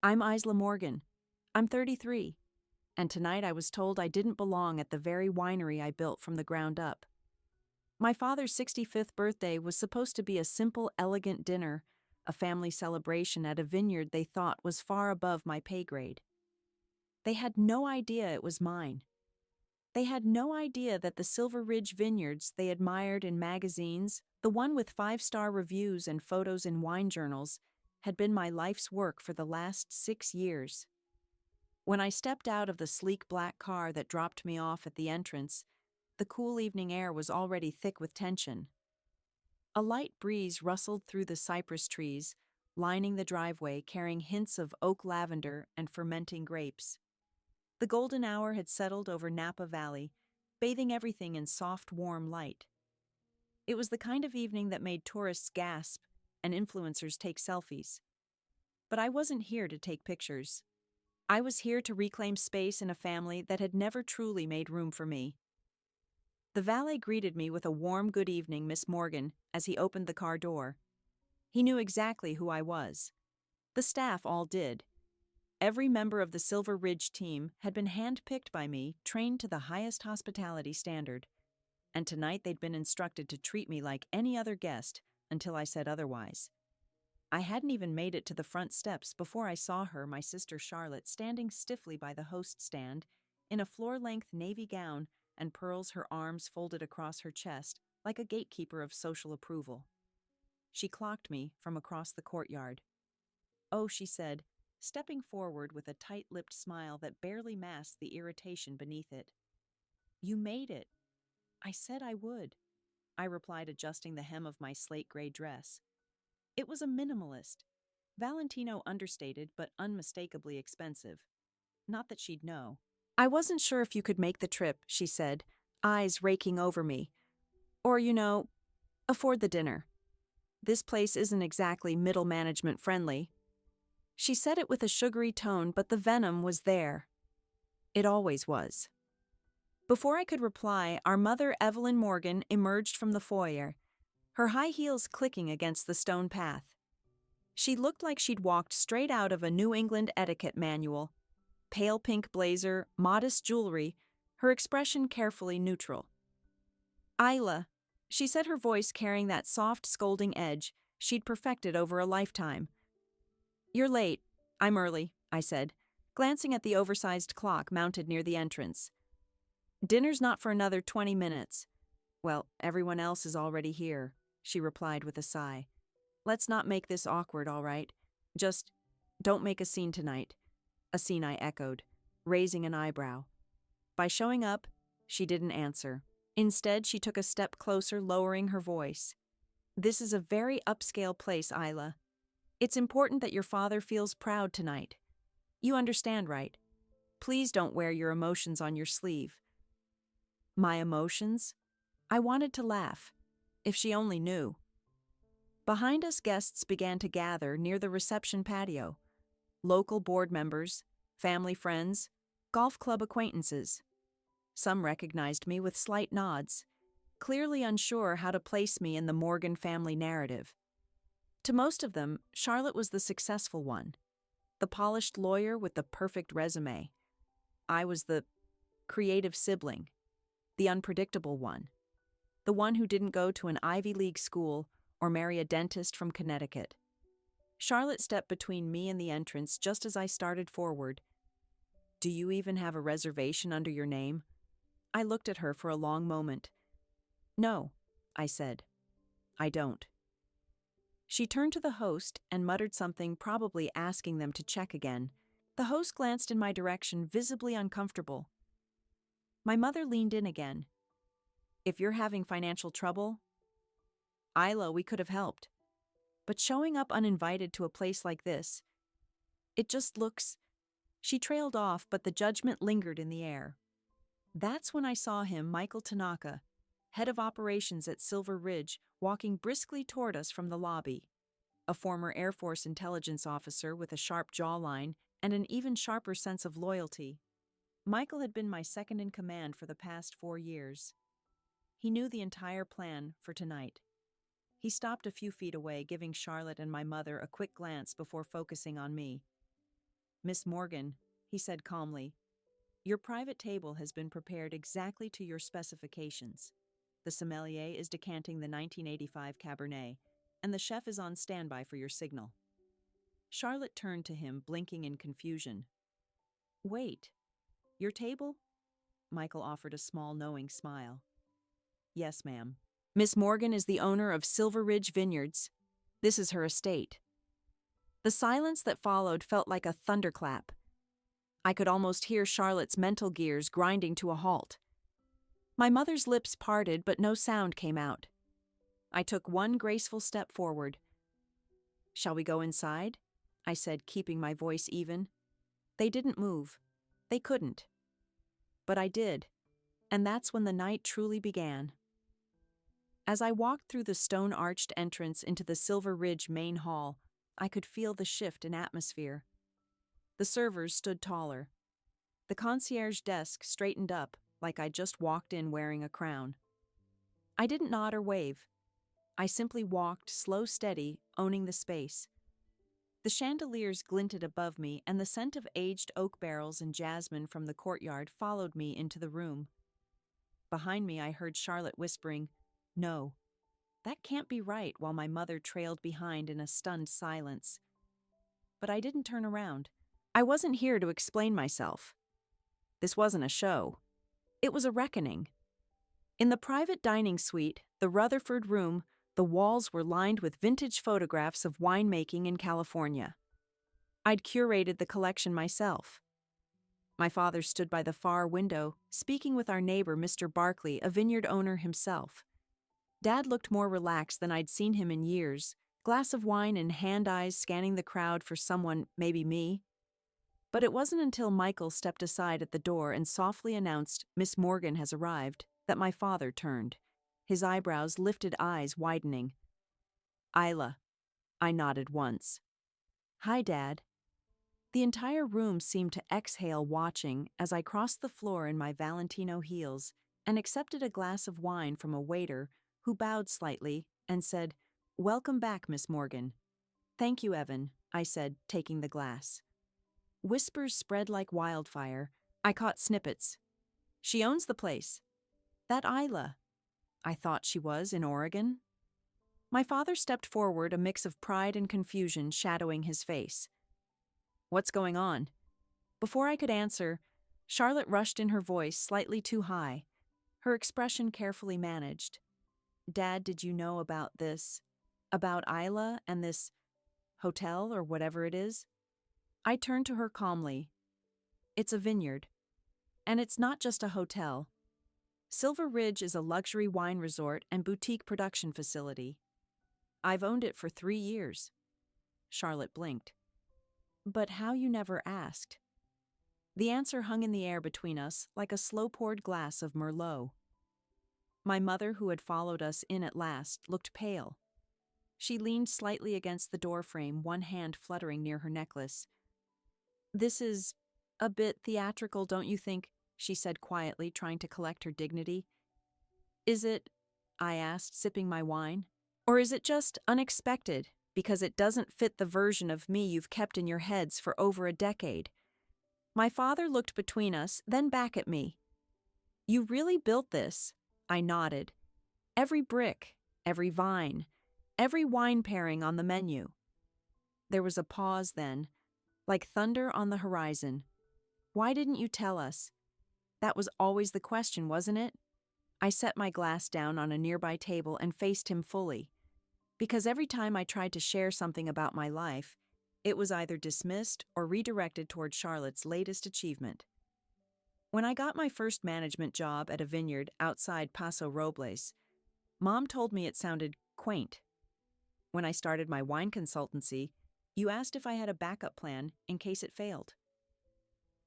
I'm Isla Morgan. I'm 33. And tonight I was told I didn't belong at the very winery I built from the ground up. My father's 65th birthday was supposed to be a simple, elegant dinner, a family celebration at a vineyard they thought was far above my pay grade. They had no idea it was mine. They had no idea that the Silver Ridge vineyards they admired in magazines, the one with 5-star reviews and photos in wine journals, had been my life's work for the last 6 years. When I stepped out of the sleek black car that dropped me off at the entrance, the cool evening air was already thick with tension. A light breeze rustled through the cypress trees, lining the driveway carrying hints of oak lavender and fermenting grapes. The golden hour had settled over Napa Valley, bathing everything in soft, warm light. It was the kind of evening that made tourists gasp and influencers take selfies. But I wasn't here to take pictures. I was here to reclaim space in a family that had never truly made room for me. The valet greeted me with a warm "Good evening, Miss Morgan," as he opened the car door. He knew exactly who I was. The staff all did. Every member of the Silver Ridge team had been handpicked by me, trained to the highest hospitality standard. And tonight they'd been instructed to treat me like any other guest until I said otherwise. I hadn't even made it to the front steps before I saw her, my sister Charlotte, standing stiffly by the host stand, in a floor-length navy gown and pearls, her arms folded across her chest, like a gatekeeper of social approval. She clocked me from across the courtyard. "Oh," she said, stepping forward with a tight-lipped smile that barely masked the irritation beneath it. "You made it." "I said I would," I replied, adjusting the hem of my slate-gray dress. It was a minimalist, Valentino understated but unmistakably expensive. Not that she'd know. "I wasn't sure if you could make the trip," she said, eyes raking over me. "Or, afford the dinner. This place isn't exactly middle management friendly." She said it with a sugary tone, but the venom was there. It always was. Before I could reply, our mother, Evelyn Morgan, emerged from the foyer, her high heels clicking against the stone path. She looked like she'd walked straight out of a New England etiquette manual. Pale pink blazer, modest jewelry, her expression carefully neutral. "Isla," she said, her voice carrying that soft, scolding edge she'd perfected over a lifetime. "You're late. I'm early," I said, glancing at the oversized clock mounted near the entrance. "Dinner's not for another 20 minutes. "Well, everyone else is already here," she replied with a sigh. "Let's not make this awkward, all right? Just don't make a scene tonight." "A scene," I echoed, raising an eyebrow. By showing up, she didn't answer. Instead, she took a step closer, lowering her voice. "This is a very upscale place, Isla. It's important that your father feels proud tonight. You understand, right? Please don't wear your emotions on your sleeve." My emotions? I wanted to laugh. If she only knew. Behind us, guests began to gather near the reception patio. Local board members, family friends, golf club acquaintances. Some recognized me with slight nods, clearly unsure how to place me in the Morgan family narrative. To most of them, Charlotte was the successful one, the polished lawyer with the perfect resume. I was the creative sibling, the unpredictable one, the one who didn't go to an Ivy League school or marry a dentist from Connecticut. Charlotte stepped between me and the entrance just as I started forward. "Do you even have a reservation under your name?" I looked at her for a long moment. "No," I said. "I don't." She turned to the host and muttered something, probably asking them to check again. The host glanced in my direction, visibly uncomfortable. My mother leaned in again. "If you're having financial trouble, Isla, we could have helped. But showing up uninvited to a place like this, it just looks..." She trailed off, but the judgment lingered in the air. That's when I saw him, Michael Tanaka, head of operations at Silver Ridge, walking briskly toward us from the lobby. A former Air Force intelligence officer with a sharp jawline and an even sharper sense of loyalty. Michael had been my second in command for the past 4 years. He knew the entire plan for tonight. He stopped a few feet away, giving Charlotte and my mother a quick glance before focusing on me. Miss Morgan, he said calmly, your private table has been prepared exactly to your specifications. The sommelier is decanting the 1985 Cabernet, and the chef is on standby for your signal. Charlotte turned to him, blinking in confusion. Wait, your table? Michael offered a small, knowing smile. Yes, ma'am. Miss Morgan is the owner of Silver Ridge Vineyards. This is her estate. The silence that followed felt like a thunderclap. I could almost hear Charlotte's mental gears grinding to a halt. My mother's lips parted, but no sound came out. I took one graceful step forward. Shall we go inside? I said, keeping my voice even. They didn't move. They couldn't. But I did, and that's when the night truly began. As I walked through the stone-arched entrance into the Silver Ridge main hall, I could feel the shift in atmosphere. The servers stood taller. The concierge desk straightened up like I'd just walked in wearing a crown. I didn't nod or wave. I simply walked, slow, steady, owning the space. The chandeliers glinted above me, and the scent of aged oak barrels and jasmine from the courtyard followed me into the room. Behind me, I heard Charlotte whispering, "No, that can't be right," while my mother trailed behind in a stunned silence. But I didn't turn around. I wasn't here to explain myself. This wasn't a show. It was a reckoning. In the private dining suite, the Rutherford room, the walls were lined with vintage photographs of winemaking in California. I'd curated the collection myself. My father stood by the far window, speaking with our neighbor, Mr. Barkley, a vineyard owner himself. Dad looked more relaxed than I'd seen him in years, glass of wine and hand eyes scanning the crowd for someone, maybe me. But it wasn't until Michael stepped aside at the door and softly announced, "Miss Morgan has arrived," that my father turned, his eyebrows lifted, eyes widening. "Isla." I nodded once. "Hi, Dad." The entire room seemed to exhale, watching as I crossed the floor in my Valentino heels and accepted a glass of wine from a waiter who bowed slightly and said, "Welcome back, Miss Morgan." "Thank you, Evan," I said, taking the glass. Whispers spread like wildfire. I caught snippets. "She owns the place." "That Isla." I thought she was in Oregon. My father stepped forward, a mix of pride and confusion shadowing his face. "What's going on?" Before I could answer, Charlotte rushed in, her voice slightly too high, her expression carefully managed. "Dad, did you know about this? About Isla and this hotel or whatever it is?" I turned to her calmly. "It's a vineyard. And it's not just a hotel. Silver Ridge is a luxury wine resort and boutique production facility. I've owned it for 3 years. Charlotte blinked. "But how you never asked?" The answer hung in the air between us like a slow-poured glass of Merlot. My mother, who had followed us in at last, looked pale. She leaned slightly against the doorframe, one hand fluttering near her necklace. "This is a bit theatrical, don't you think?" she said quietly, trying to collect her dignity. "Is it?" I asked, sipping my wine. "Or is it just unexpected, because it doesn't fit the version of me you've kept in your heads for over a decade?" My father looked between us, then back at me. "You really built this?" I nodded. "Every brick, every vine, every wine pairing on the menu." There was a pause then, like thunder on the horizon. "Why didn't you tell us?" That was always the question, wasn't it? I set my glass down on a nearby table and faced him fully. Because every time I tried to share something about my life, it was either dismissed or redirected toward Charlotte's latest achievement. When I got my first management job at a vineyard outside Paso Robles, Mom told me it sounded quaint. When I started my wine consultancy, you asked if I had a backup plan in case it failed.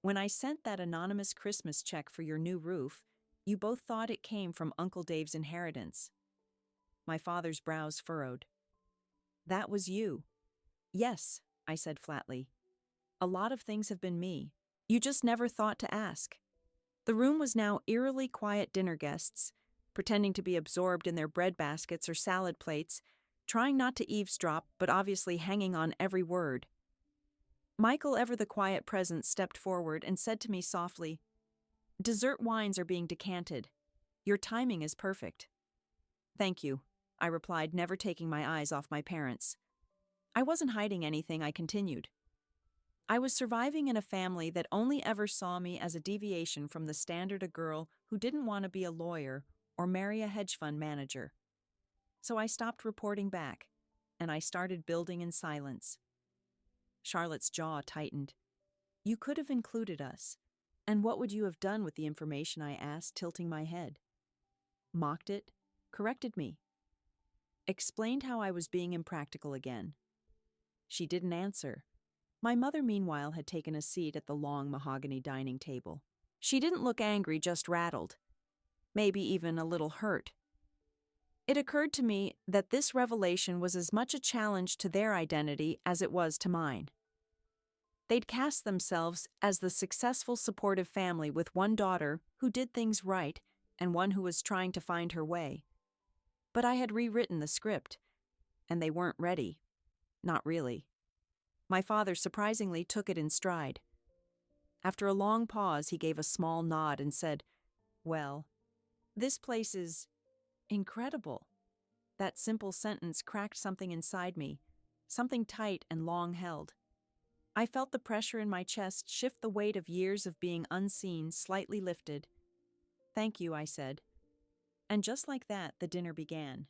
When I sent that anonymous Christmas check for your new roof, you both thought it came from Uncle Dave's inheritance. My father's brows furrowed. "That was you." "Yes," I said flatly. "A lot of things have been me. You just never thought to ask." The room was now eerily quiet dinner guests, pretending to be absorbed in their bread baskets or salad plates, trying not to eavesdrop but obviously hanging on every word. Michael, ever the quiet presence, stepped forward and said to me softly, "Dessert wines are being decanted. Your timing is perfect." "Thank you," I replied, never taking my eyes off my parents. I wasn't hiding anything, I continued. I was surviving in a family that only ever saw me as a deviation from the standard, a girl who didn't want to be a lawyer or marry a hedge fund manager. So I stopped reporting back, and I started building in silence. Charlotte's jaw tightened. "You could have included us. And what would you have done with the information?" I asked, tilting my head. Mocked it, corrected me, explained how I was being impractical again. She didn't answer. My mother, meanwhile, had taken a seat at the long mahogany dining table. She didn't look angry, just rattled, maybe even a little hurt. It occurred to me that this revelation was as much a challenge to their identity as it was to mine. They'd cast themselves as the successful, supportive family with one daughter who did things right and one who was trying to find her way. But I had rewritten the script, and they weren't ready. Not really. My father surprisingly took it in stride. After a long pause, he gave a small nod and said, "Well, this place is incredible." That simple sentence cracked something inside me, something tight and long held. I felt the pressure in my chest shift, the weight of years of being unseen slightly lifted. "Thank you," I said. And just like that, the dinner began.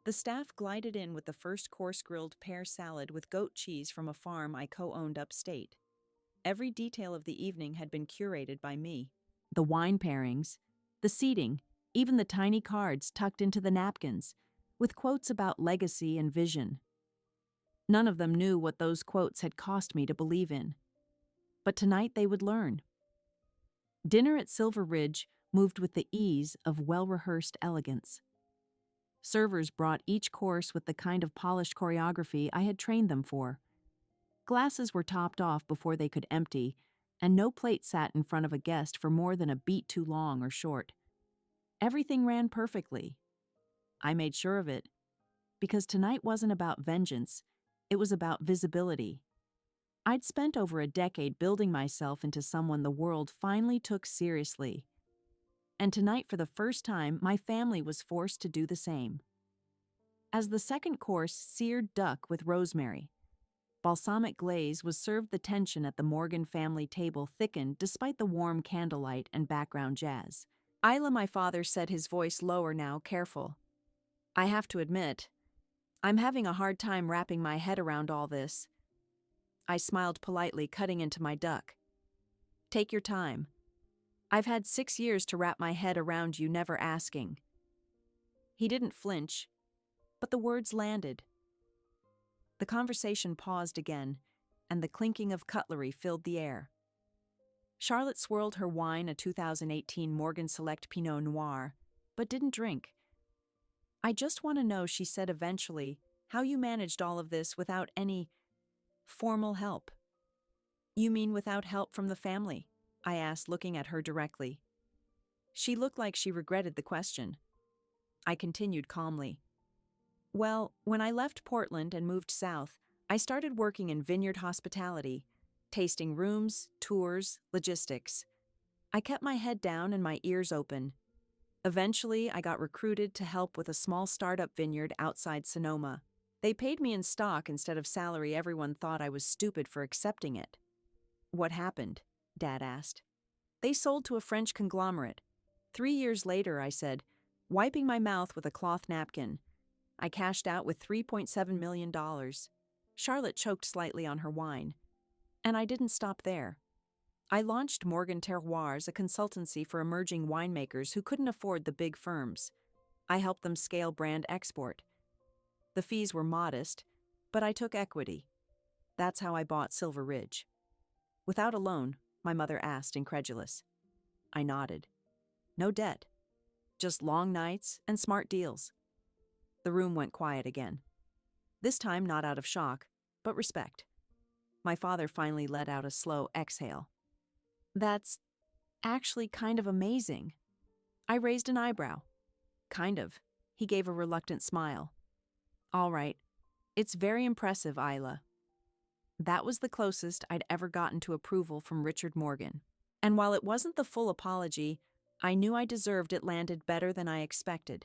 The staff glided in with the first course, grilled pear salad with goat cheese from a farm I co-owned upstate. Every detail of the evening had been curated by me. The wine pairings, the seating, even the tiny cards tucked into the napkins, with quotes about legacy and vision. None of them knew what those quotes had cost me to believe in. But tonight they would learn. Dinner at Silver Ridge moved with the ease of well-rehearsed elegance. Servers brought each course with the kind of polished choreography I had trained them for. Glasses were topped off before they could empty, and no plate sat in front of a guest for more than a beat too long or short. Everything ran perfectly. I made sure of it, because tonight wasn't about vengeance, it was about visibility. I'd spent over a decade building myself into someone the world finally took seriously. And tonight, for the first time, my family was forced to do the same. As the second course, seared duck with rosemary, balsamic glaze, was served, the tension at the Morgan family table thickened despite the warm candlelight and background jazz. "Isla," my father said, his voice lower now, careful. "I have to admit, I'm having a hard time wrapping my head around all this." I smiled politely, cutting into my duck. "Take your time. I've had 6 years to wrap my head around you never asking." He didn't flinch, but the words landed. The conversation paused again, and the clinking of cutlery filled the air. Charlotte swirled her wine, a 2018 Morgan Select Pinot Noir, but didn't drink. "I just want to know," she said eventually, "how you managed all of this without any formal help." "You mean without help from the family?" I asked, looking at her directly. She looked like she regretted the question. I continued calmly. "Well, when I left Portland and moved south, I started working in vineyard hospitality, tasting rooms, tours, logistics. I kept my head down and my ears open. Eventually, I got recruited to help with a small startup vineyard outside Sonoma. They paid me in stock instead of salary. Everyone thought I was stupid for accepting it." "What happened?" Dad asked. "They sold to a French conglomerate. 3 years later," I said, wiping my mouth with a cloth napkin. "I cashed out with $3.7 million. Charlotte choked slightly on her wine. "And I didn't stop there. I launched Morgan Terroirs, a consultancy for emerging winemakers who couldn't afford the big firms. I helped them scale brand export. The fees were modest, but I took equity. That's how I bought Silver Ridge." "Without a loan?" my mother asked, incredulous. I nodded. "No debt. Just long nights and smart deals." The room went quiet again. This time not out of shock, but respect. My father finally let out a slow exhale. "That's actually kind of amazing." I raised an eyebrow. "Kind of." He gave a reluctant smile. "All right. It's very impressive, Isla." That was the closest I'd ever gotten to approval from Richard Morgan. And while it wasn't the full apology, I knew I deserved it landed better than I expected.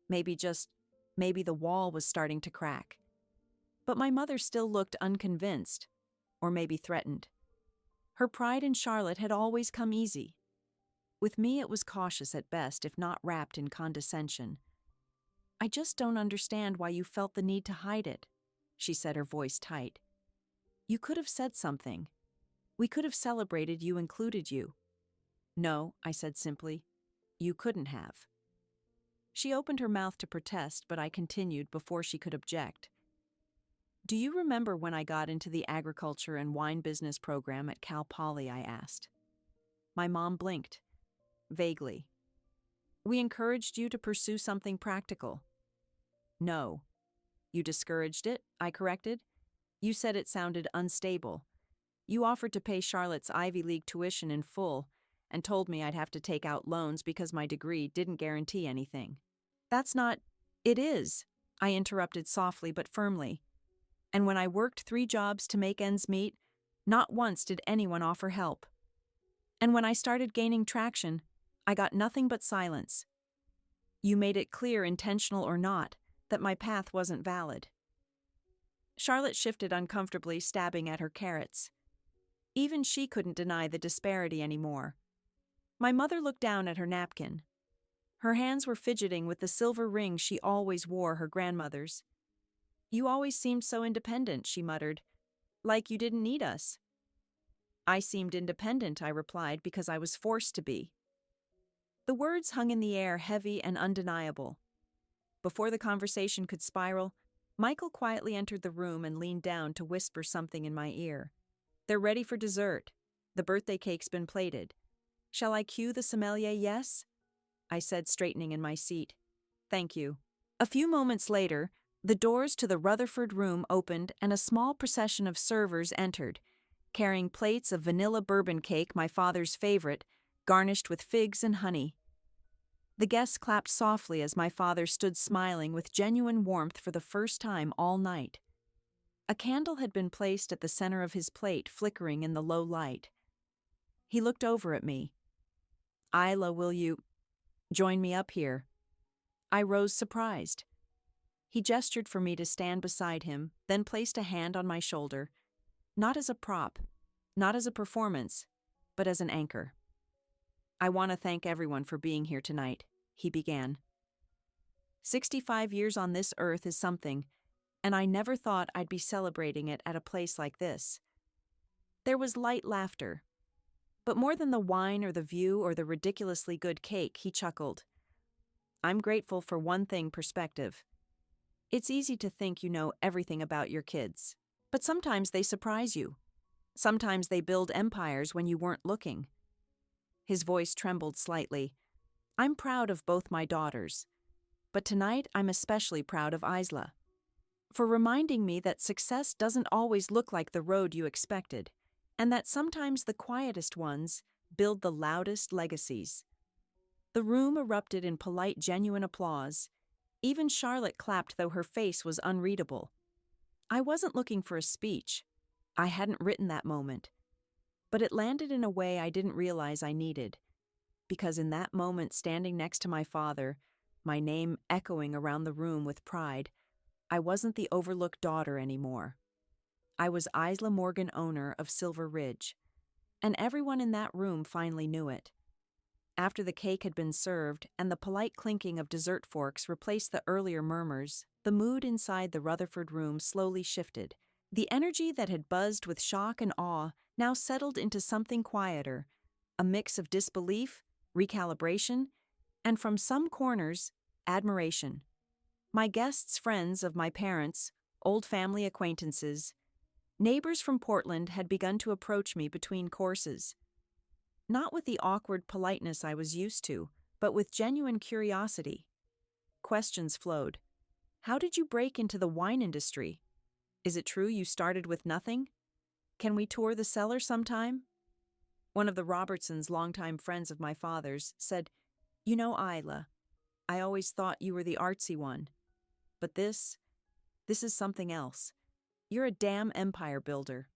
Maybe the wall was starting to crack. But my mother still looked unconvinced, or maybe threatened. Her pride in Charlotte had always come easy. With me, it was cautious at best, if not wrapped in condescension. "I just don't understand why you felt the need to hide it," she said, her voice tight. "You could have said something. We could have celebrated you included you." "No," I said simply. "You couldn't have." She opened her mouth to protest, but I continued before she could object. "Do you remember when I got into the agriculture and wine business program at Cal Poly?" I asked. My mom blinked. Vaguely. "We encouraged you to pursue something practical." "No." "You discouraged it?" I corrected. "You said it sounded unstable. You offered to pay Charlotte's Ivy League tuition in full and told me I'd have to take out loans because my degree didn't guarantee anything." "That's not—" "It is," I interrupted softly but firmly. "And when I worked 3 jobs to make ends meet, not once did anyone offer help. And when I started gaining traction, I got nothing but silence. You made it clear, intentional or not, that my path wasn't valid." Charlotte shifted uncomfortably, stabbing at her carrots. Even she couldn't deny the disparity anymore. My mother looked down at her napkin. Her hands were fidgeting with the silver ring she always wore, her grandmother's. "You always seemed so independent," she muttered. "Like you didn't need us." "I seemed independent," I replied, "because I was forced to be." The words hung in the air, heavy and undeniable. Before the conversation could spiral, Michael quietly entered the room and leaned down to whisper something in my ear. "They're ready for dessert. The birthday cake's been plated. Shall I cue the sommelier?" "Yes," I said, straightening in my seat. "Thank you." A few moments later, the doors to the Rutherford room opened and a small procession of servers entered, carrying plates of vanilla bourbon cake, my father's favorite, garnished with figs and honey. The guests clapped softly as my father stood smiling with genuine warmth for the first time all night. A candle had been placed at the center of his plate, flickering in the low light. He looked over at me. "Isla, will you join me up here?" I rose surprised. He gestured for me to stand beside him, then placed a hand on my shoulder, not as a prop, not as a performance, but as an anchor. "I want to thank everyone for being here tonight," he began. 65 years on this earth is something, and I never thought I'd be celebrating it at a place like this. There was light laughter. But more than the wine or the view or the ridiculously good cake, he chuckled. "I'm grateful for one thing: perspective. It's easy to think you know everything about your kids, but sometimes they surprise you. Sometimes they build empires when you weren't looking." His voice trembled slightly. "I'm proud of both my daughters, but tonight I'm especially proud of Isla, for reminding me that success doesn't always look like the road you expected, and that sometimes the quietest ones build the loudest legacies." The room erupted in polite, genuine applause. Even Charlotte clapped, though her face was unreadable. I wasn't looking for a speech. I hadn't written that moment. But it landed in a way I didn't realize I needed. Because in that moment, standing next to my father, my name echoing around the room with pride, I wasn't the overlooked daughter anymore. I was Isla Morgan, owner of Silver Ridge. And everyone in that room finally knew it. After the cake had been served and the polite clinking of dessert forks replaced the earlier murmurs, the mood inside the Rutherford room slowly shifted. The energy that had buzzed with shock and awe now settled into something quieter, a mix of disbelief, recalibration, and from some corners, admiration. My guests, friends of my parents, old family acquaintances, neighbors from Portland had begun to approach me between courses. Not with the awkward politeness I was used to, but with genuine curiosity. Questions flowed. "How did you break into the wine industry? Is it true you started with nothing? Can we tour the cellar sometime?" One of the Robertsons, longtime friends of my father's, said, "You know, Isla, I always thought you were the artsy one. But this is something else. You're a damn empire builder.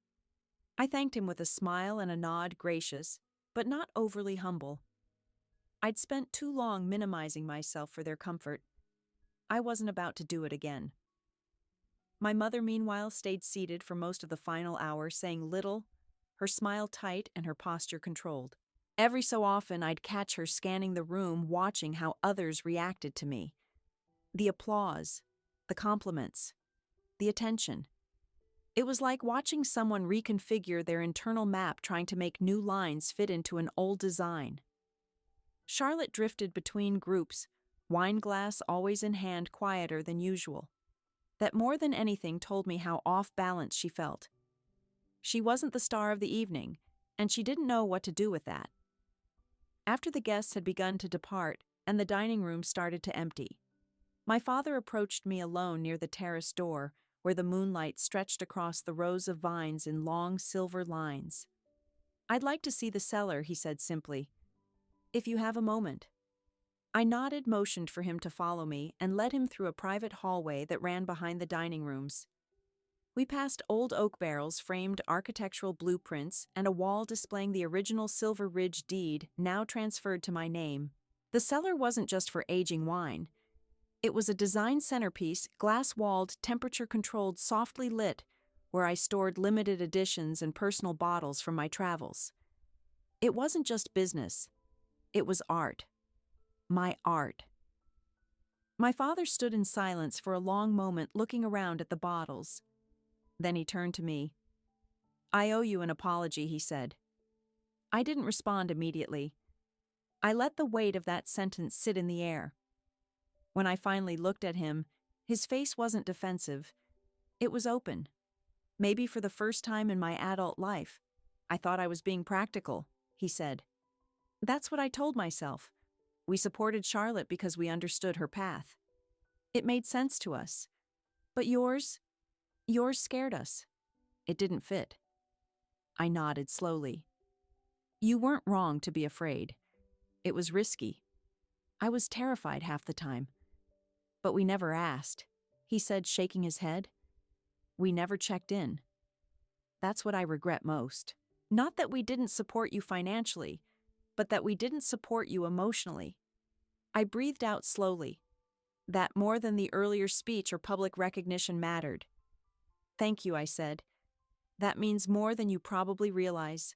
I thanked him with a smile and a nod, gracious, but not overly humble. I'd spent too long minimizing myself for their comfort. I wasn't about to do it again. My mother, meanwhile, stayed seated for most of the final hour, saying little, her smile tight and her posture controlled. Every so often, I'd catch her scanning the room, watching how others reacted to me. The applause, the compliments, the attention. It was like watching someone reconfigure their internal map, trying to make new lines fit into an old design. Charlotte drifted between groups, wine glass always in hand, quieter than usual. That more than anything told me how off balance she felt. She wasn't the star of the evening, and she didn't know what to do with that. After the guests had begun to depart and the dining room started to empty, my father approached me alone near the terrace door, where the moonlight stretched across the rows of vines in long silver lines. "I'd like to see the cellar," he said simply. "If you have a moment." I nodded, motioned for him to follow me, and led him through a private hallway that ran behind the dining rooms. We passed old oak barrels, framed architectural blueprints, and a wall displaying the original Silver Ridge deed, now transferred to my name. The cellar wasn't just for aging wine. It was a design centerpiece, glass-walled, temperature-controlled, softly lit, where I stored limited editions and personal bottles from my travels. It wasn't just business. It was art. My art. My father stood in silence for a long moment, looking around at the bottles. Then he turned to me. "I owe you an apology," he said. I didn't respond immediately. I let the weight of that sentence sit in the air. When I finally looked at him, his face wasn't defensive. It was open. Maybe for the first time in my adult life. "I thought I was being practical," he said. That's what I told myself. We supported Charlotte because we understood her path. It made sense to us. But yours scared us. It didn't fit. I nodded slowly. You weren't wrong to be afraid. It was risky. I was terrified half the time. But we never asked, he said, shaking his head. We never checked in. That's what I regret most. Not that we didn't support you financially, but that we didn't support you emotionally. I breathed out slowly. That more than the earlier speech or public recognition mattered. Thank you, I said. That means more than you probably realize.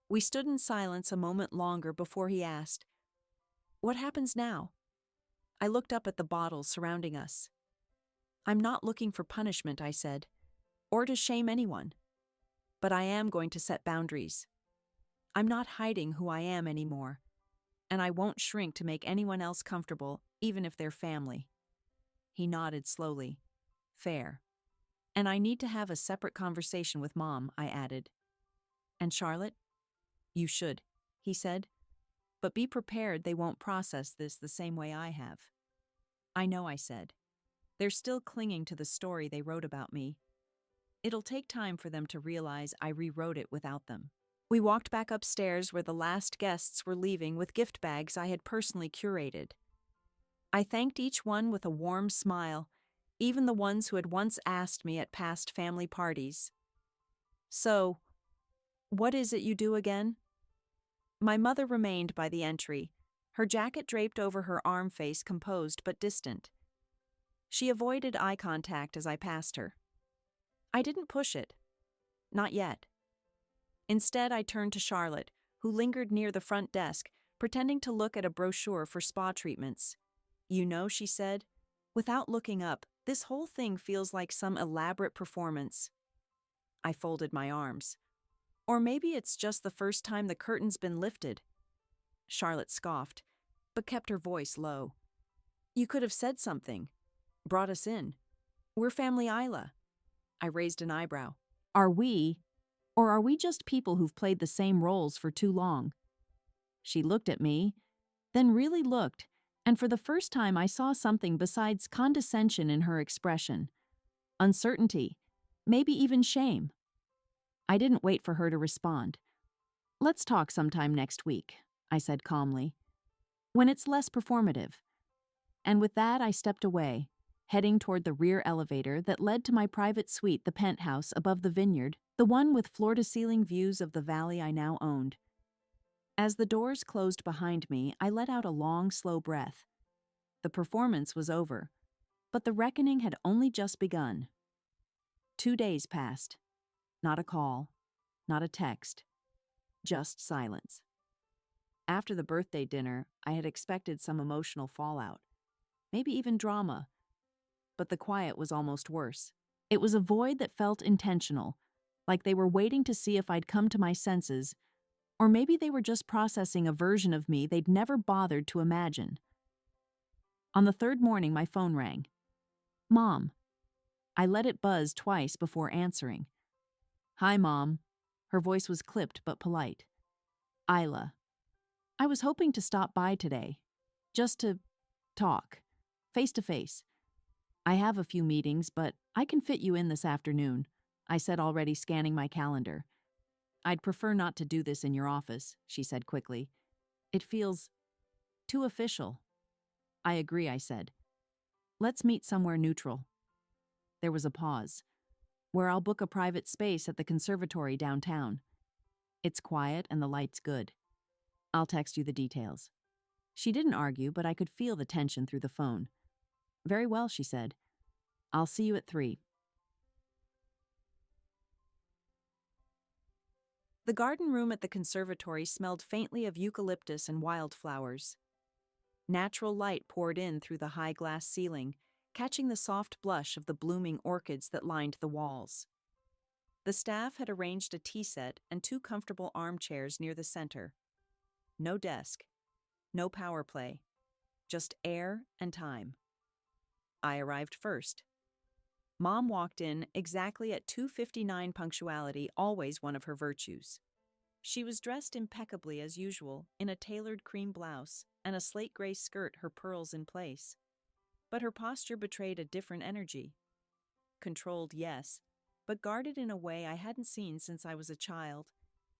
We stood in silence a moment longer before he asked, "What happens now?" I looked up at the bottles surrounding us. "I'm not looking for punishment," I said, "or to shame anyone. But I am going to set boundaries. I'm not hiding who I am anymore, and I won't shrink to make anyone else comfortable, even if they're family." He nodded slowly. Fair. And I need to have a separate conversation with Mom, I added. And Charlotte? You should, he said. But be prepared they won't process this the same way I have. I know, I said. They're still clinging to the story they wrote about me. It'll take time for them to realize I rewrote it without them. We walked back upstairs where the last guests were leaving with gift bags I had personally curated. I thanked each one with a warm smile, even the ones who had once asked me at past family parties. So, what is it you do again? My mother remained by the entry, her jacket draped over her arm, face composed but distant. She avoided eye contact as I passed her. I didn't push it. Not yet. Instead, I turned to Charlotte, who lingered near the front desk, pretending to look at a brochure for spa treatments. You know, she said, without looking up, this whole thing feels like some elaborate performance. I folded my arms. Or maybe it's just the first time the curtain's been lifted. Charlotte scoffed, but kept her voice low. You could have said something. Brought us in. We're Family Isla. I raised an eyebrow. Are we? Or are we just people who've played the same roles for too long? She looked at me, then really looked, and for the first time I saw something besides condescension in her expression. Uncertainty, maybe even shame. I didn't wait for her to respond. Let's talk sometime next week, I said calmly, when it's less performative. And with that, I stepped away, heading toward the rear elevator that led to my private suite, the penthouse above the vineyard, the one with floor-to-ceiling views of the valley I now owned. As the doors closed behind me, I let out a long, slow breath. The performance was over, but the reckoning had only just begun. 2 days passed. Not a call, not a text, just silence. After the birthday dinner, I had expected some emotional fallout, maybe even drama, but the quiet was almost worse. It was a void that felt intentional, like they were waiting to see if I'd come to my senses, or maybe they were just processing a version of me they'd never bothered to imagine. On the third morning, my phone rang. Mom. I let it buzz twice before answering. Hi, Mom. Her voice was clipped but polite. Isla. I was hoping to stop by today, just to talk, face to face. I have a few meetings, but I can fit you in this afternoon, I said, already scanning my calendar. I'd prefer not to do this in your office, she said quickly. It feels too official. I agree, I said. Let's meet somewhere neutral. There was a pause. Where I'll book a private space at the conservatory downtown. It's quiet and the light's good. I'll text you the details. She didn't argue, but I could feel the tension through the phone. Very well, she said. I'll see you at 3. The garden room at the conservatory smelled faintly of eucalyptus and wildflowers. Natural light poured in through the high glass ceiling, catching the soft blush of the blooming orchids that lined the walls. The staff had arranged a tea set and 2 comfortable armchairs near the center. No desk, no power play, just air and time. I arrived first. Mom walked in exactly at 2:59 punctuality, always one of her virtues. She was dressed impeccably as usual, in a tailored cream blouse and a slate gray skirt, her pearls in place. But her posture betrayed a different energy. Controlled, yes, but guarded in a way I hadn't seen since I was a child,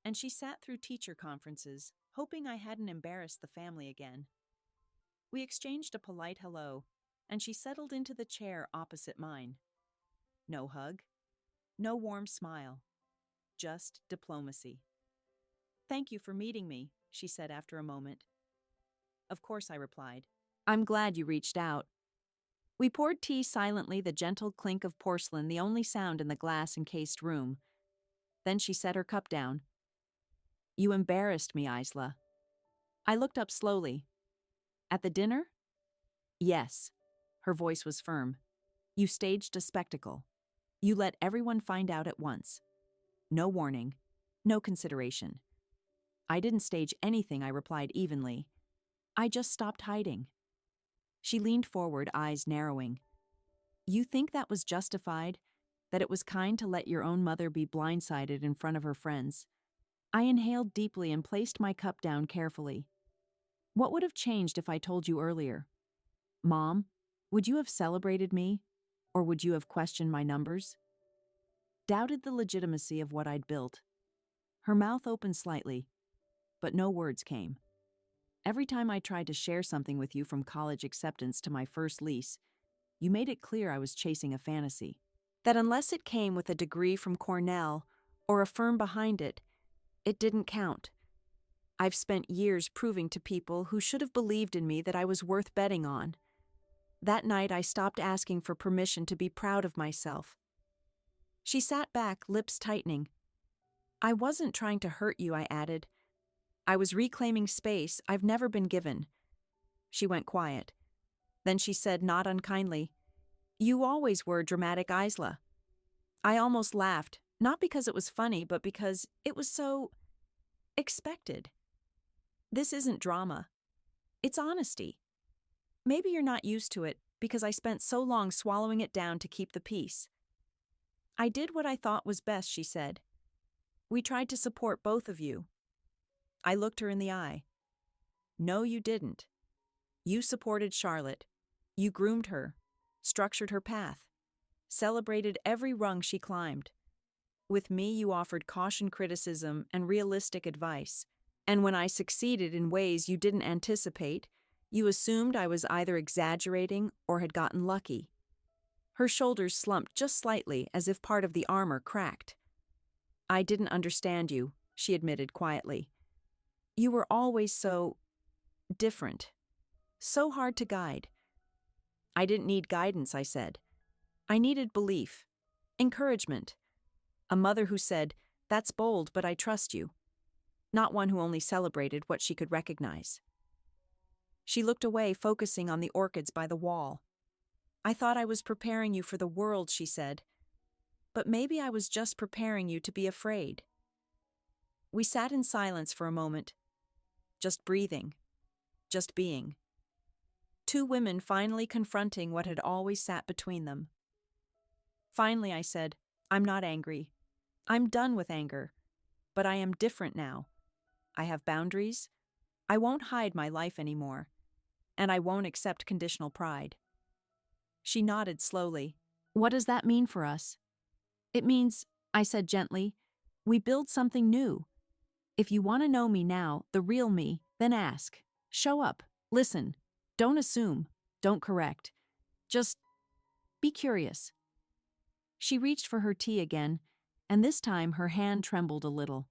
and she sat through teacher conferences, hoping I hadn't embarrassed the family again. We exchanged a polite hello, and she settled into the chair opposite mine. No hug, no warm smile, just diplomacy. Thank you for meeting me, she said after a moment. Of course, I replied. I'm glad you reached out. We poured tea silently, the gentle clink of porcelain the only sound in the glass-encased room. Then she set her cup down. You embarrassed me, Isla. I looked up slowly. At the dinner? Yes. Her voice was firm. You staged a spectacle. You let everyone find out at once. No warning, no consideration. I didn't stage anything, I replied evenly. I just stopped hiding. She leaned forward, eyes narrowing. You think that was justified? That it was kind to let your own mother be blindsided in front of her friends? I inhaled deeply and placed my cup down carefully. What would have changed if I told you earlier? Mom, would you have celebrated me? Or would you have questioned my numbers? Doubted the legitimacy of what I'd built. Her mouth opened slightly, but no words came. Every time I tried to share something with you, from college acceptance to my first lease, you made it clear I was chasing a fantasy. That unless it came with a degree from Cornell or a firm behind it, it didn't count. I've spent years proving to people who should have believed in me that I was worth betting on. That night, I stopped asking for permission to be proud of myself. She sat back, lips tightening. I wasn't trying to hurt you, I added. I was reclaiming space I've never been given. She went quiet. Then she said, not unkindly, You always were dramatic, Isla. I almost laughed, not because it was funny, but because it was so expected. This isn't drama. It's honesty. Maybe you're not used to it because I spent so long swallowing it down to keep the peace. I did what I thought was best, she said. We tried to support both of you. I looked her in the eye. No, you didn't. You supported Charlotte. You groomed her, structured her path, celebrated every rung she climbed. With me, you offered caution, criticism, and realistic advice. And when I succeeded in ways you didn't anticipate, you assumed I was either exaggerating or had gotten lucky. Her shoulders slumped just slightly as if part of the armor cracked. I didn't understand you, she admitted quietly. You were always so different. So hard to guide. I didn't need guidance, I said. I needed belief. Encouragement. A mother who said, "That's bold, but I trust you." Not one who only celebrated what she could recognize. She looked away, focusing on the orchids by the wall. I thought I was preparing you for the world, she said. But maybe I was just preparing you to be afraid. We sat in silence for a moment, just breathing, just being. Two women finally confronting what had always sat between them. Finally, I said, I'm not angry. I'm done with anger. But I am different now. I have boundaries. I won't hide my life anymore. And I won't accept conditional pride. She nodded slowly. What does that mean for us? It means, I said gently, we build something new. If you want to know me now, the real me, then ask. Show up. Listen. Don't assume. Don't correct. Just be curious. She reached for her tea again, and this time her hand trembled a little.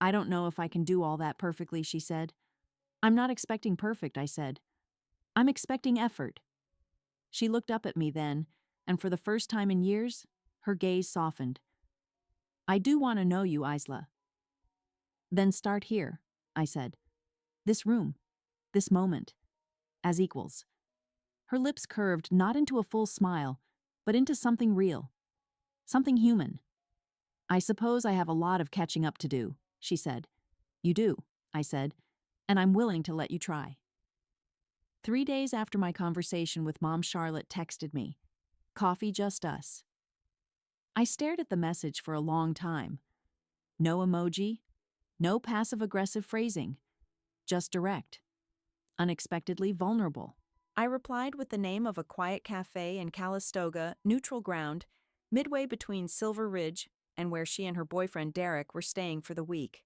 I don't know if I can do all that perfectly, she said. I'm not expecting perfect, I said. I'm expecting effort. She looked up at me then, and for the first time in years, her gaze softened. I do want to know you, Isla. Then start here, I said. This room, this moment, as equals. Her lips curved not into a full smile, but into something real, something human. I suppose I have a lot of catching up to do, she said. You do, I said, and I'm willing to let you try. 3 days after my conversation with Mom, Charlotte texted me, "Coffee, just us." I stared at the message for a long time. No emoji, no passive-aggressive phrasing, just direct, unexpectedly vulnerable. I replied with the name of a quiet cafe in Calistoga, neutral ground, midway between Silver Ridge and where she and her boyfriend Derek were staying for the week.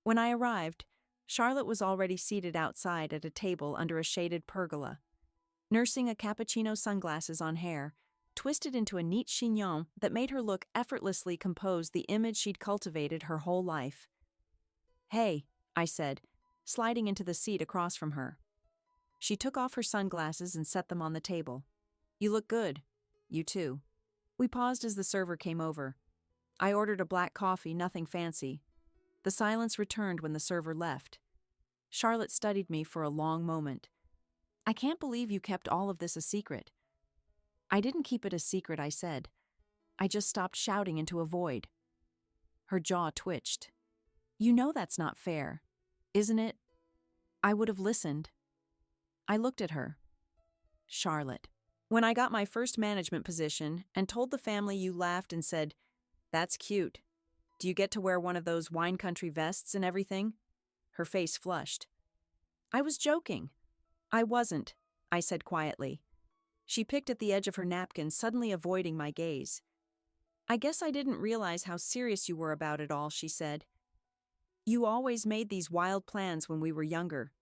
When I arrived, Charlotte was already seated outside at a table under a shaded pergola, nursing a cappuccino, sunglasses on hair, twisted into a neat chignon that made her look effortlessly composed, the image she'd cultivated her whole life. Hey, I said, sliding into the seat across from her. She took off her sunglasses and set them on the table. You look good. You too. We paused as the server came over. I ordered a black coffee, nothing fancy. The silence returned when the server left. Charlotte studied me for a long moment. I can't believe you kept all of this a secret. I didn't keep it a secret, I said. I just stopped shouting into a void. Her jaw twitched. You know that's not fair, isn't it? I would have listened. I looked at her. Charlotte. When I got my first management position and told the family, you laughed and said, "That's cute. Do you get to wear one of those wine country vests and everything?" Her face flushed. I was joking. I wasn't, I said quietly. She picked at the edge of her napkin, suddenly avoiding my gaze. I guess I didn't realize how serious you were about it all, she said. You always made these wild plans when we were younger.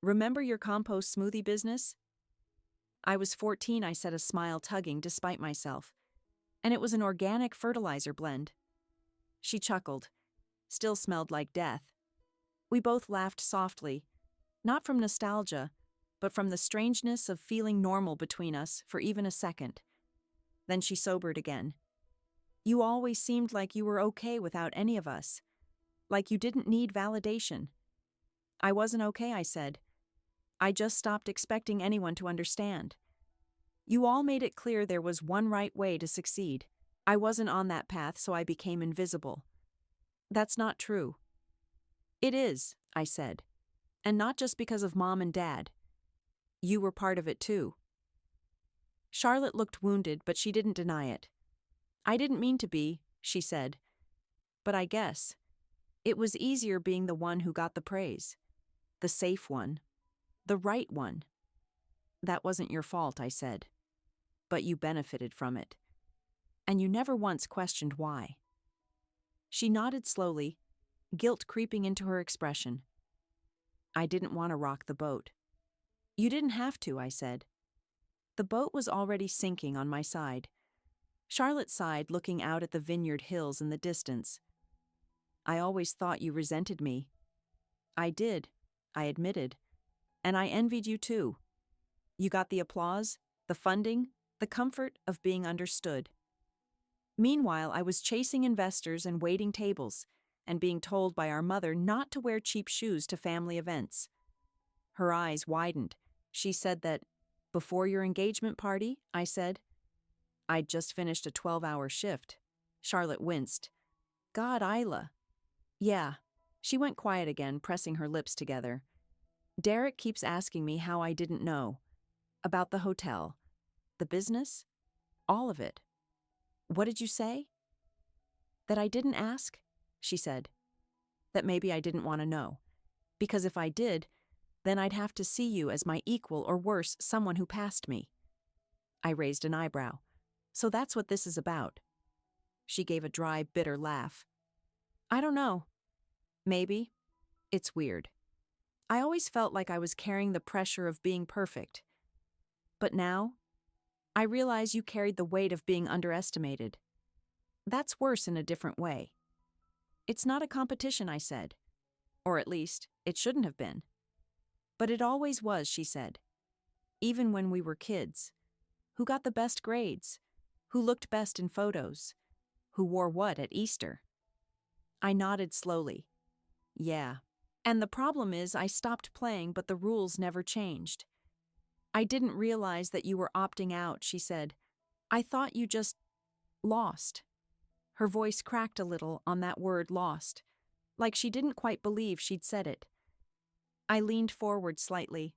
Remember your compost smoothie business? I was 14, I said, a smile tugging despite myself. And it was an organic fertilizer blend. She chuckled. Still smelled like death. We both laughed softly, not from nostalgia, but from the strangeness of feeling normal between us for even a second. Then she sobered again. You always seemed like you were okay without any of us. Like you didn't need validation. I wasn't okay, I said. I just stopped expecting anyone to understand. You all made it clear there was one right way to succeed. I wasn't on that path, so I became invisible. That's not true. It is, I said. And not just because of Mom and Dad. You were part of it too. Charlotte looked wounded, but she didn't deny it. I didn't mean to be, she said. But I guess it was easier being the one who got the praise. The safe one. The right one. That wasn't your fault, I said. But you benefited from it. And you never once questioned why. She nodded slowly, guilt creeping into her expression. I didn't want to rock the boat. You didn't have to, I said. The boat was already sinking on my side. Charlotte sighed, looking out at the vineyard hills in the distance. I always thought you resented me. I did, I admitted. And I envied you too. You got the applause, the funding, the comfort of being understood. Meanwhile, I was chasing investors and waiting tables, and being told by our mother not to wear cheap shoes to family events. Her eyes widened. She said that, "Before your engagement party," I said. I'd just finished a 12-hour shift. Charlotte winced. God, Isla. Yeah. She went quiet again, pressing her lips together. Derek keeps asking me how I didn't know. About the hotel. The business? All of it. What did you say? That I didn't ask? She said. That maybe I didn't want to know. Because if I did, then I'd have to see you as my equal or worse, someone who passed me. I raised an eyebrow. So that's what this is about. She gave a dry, bitter laugh. I don't know. Maybe. It's weird. I always felt like I was carrying the pressure of being perfect. But now, I realize you carried the weight of being underestimated. That's worse in a different way. It's not a competition, I said. Or at least, it shouldn't have been. But it always was, she said. Even when we were kids. Who got the best grades? Who looked best in photos? Who wore what at Easter? I nodded slowly. Yeah. And the problem is I stopped playing, but the rules never changed. I didn't realize that you were opting out, she said. I thought you just lost. Her voice cracked a little on that word lost, like she didn't quite believe she'd said it. I leaned forward slightly.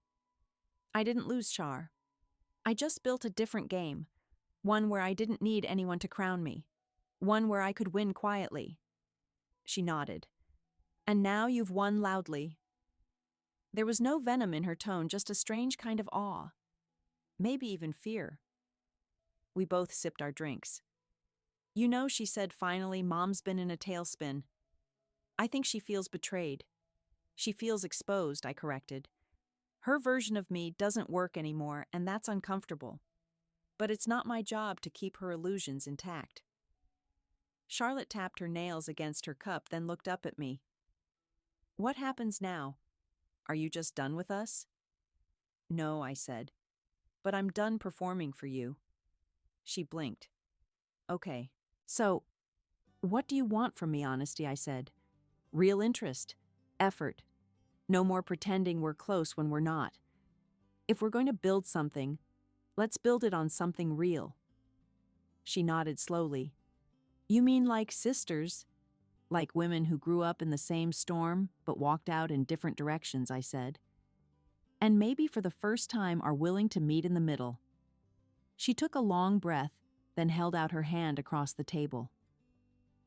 I didn't lose, Char. I just built a different game, one where I didn't need anyone to crown me, one where I could win quietly. She nodded. And now you've won loudly. There was no venom in her tone, just a strange kind of awe. Maybe even fear. We both sipped our drinks. You know, she said finally, Mom's been in a tailspin. I think she feels betrayed. She feels exposed, I corrected. Her version of me doesn't work anymore, and that's uncomfortable. But it's not my job to keep her illusions intact. Charlotte tapped her nails against her cup, then looked up at me. What happens now? Are you just done with us? No, I said. But I'm done performing for you. She blinked. Okay. So, what do you want from me, honesty, I said. Real interest. Effort. No more pretending we're close when we're not. If we're going to build something, let's build it on something real. She nodded slowly. You mean like sisters? Like women who grew up in the same storm but walked out in different directions, I said. And maybe for the first time are willing to meet in the middle. She took a long breath, then held out her hand across the table.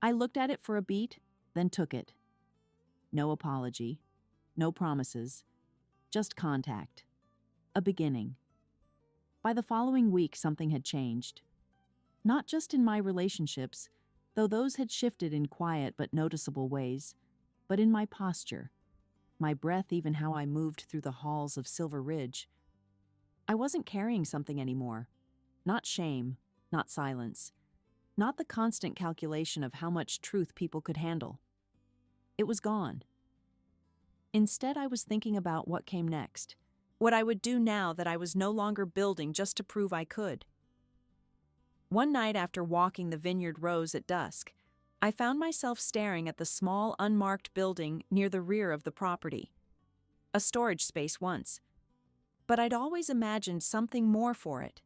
I looked at it for a beat, then took it. No apology, no promises, just contact. A beginning. By the following week, something had changed. Not just in my relationships, though those had shifted in quiet but noticeable ways, but in my posture, my breath, even how I moved through the halls of Silver Ridge. I wasn't carrying something anymore. Not shame, not silence, not the constant calculation of how much truth people could handle. It was gone. Instead, I was thinking about what came next, what I would do now that I was no longer building just to prove I could. One night after walking the vineyard rows at dusk, I found myself staring at the small, unmarked building near the rear of the property. A storage space once. But I'd always imagined something more for it.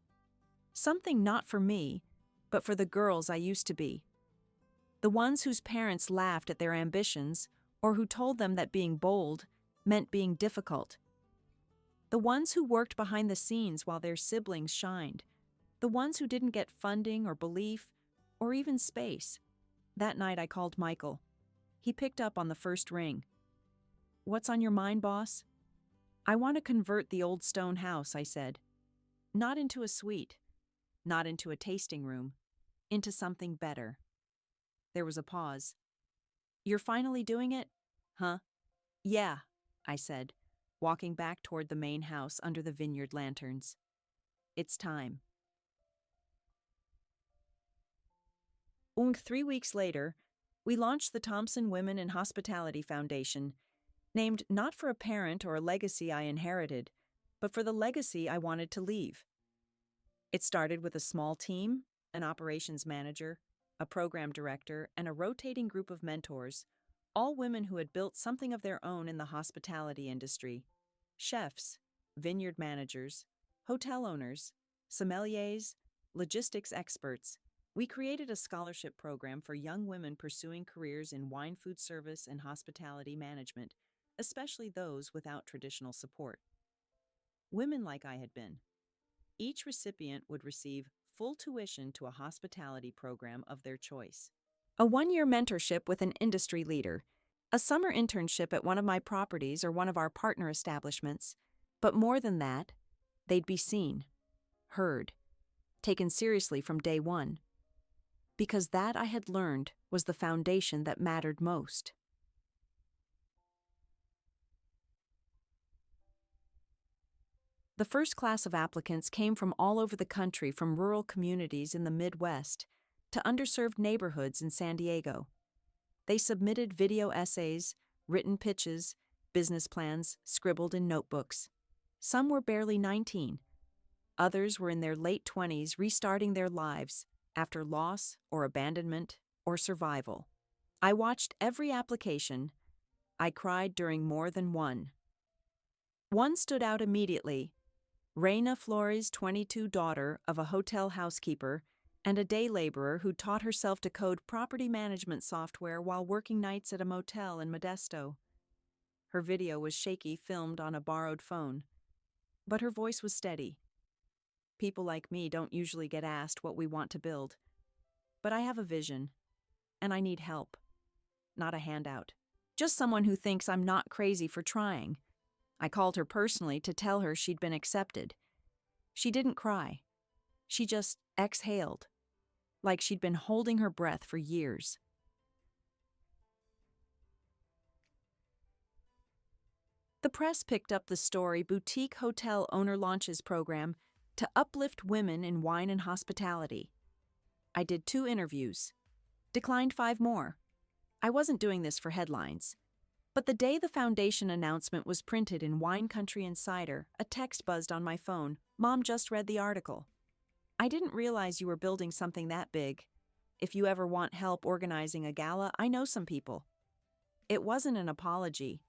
Something not for me, but for the girls I used to be. The ones whose parents laughed at their ambitions, or who told them that being bold meant being difficult. The ones who worked behind the scenes while their siblings shined. The ones who didn't get funding or belief, or even space. That night I called Michael. He picked up on the first ring. What's on your mind, boss? I want to convert the old stone house, I said. Not into a suite, not into a tasting room, into something better. There was a pause. You're finally doing it? Huh? Yeah, I said, walking back toward the main house under the vineyard lanterns. It's time. 3 weeks later, we launched the Thompson Women in Hospitality Foundation, named not for a parent or a legacy I inherited, but for the legacy I wanted to leave. It started with a small team, an operations manager, a program director, and a rotating group of mentors, all women who had built something of their own in the hospitality industry. Chefs, vineyard managers, hotel owners, sommeliers, logistics experts. We created a scholarship program for young women pursuing careers in wine food service and hospitality management, especially those without traditional support. Women like I had been. Each recipient would receive full tuition to a hospitality program of their choice. A one-year mentorship with an industry leader, a summer internship at one of my properties or one of our partner establishments. But more than that, they'd be seen, heard, taken seriously from day one. Because that, I had learned, was the foundation that mattered most. The first class of applicants came from all over the country, from rural communities in the Midwest to underserved neighborhoods in San Diego. They submitted video essays, written pitches, business plans, scribbled in notebooks. Some were barely 19. Others were in their late 20s, restarting their lives after loss or abandonment or survival. I watched every application. I cried during more than one. One stood out immediately. Reina Flores, 22, daughter of a hotel housekeeper and a day laborer who taught herself to code property management software while working nights at a motel in Modesto. Her video was shaky, filmed on a borrowed phone, but her voice was steady. People like me don't usually get asked what we want to build, but I have a vision, and I need help, not a handout. Just someone who thinks I'm not crazy for trying. I called her personally to tell her she'd been accepted. She didn't cry. She just exhaled, like she'd been holding her breath for years. The press picked up the story boutique hotel owner launches program to uplift women in wine and hospitality. I did 2 interviews, declined 5 more. I wasn't doing this for headlines. But the day the foundation announcement was printed in Wine Country Insider, a text buzzed on my phone. Mom just read the article. I didn't realize you were building something that big. If you ever want help organizing a gala, I know some people. It wasn't an apology,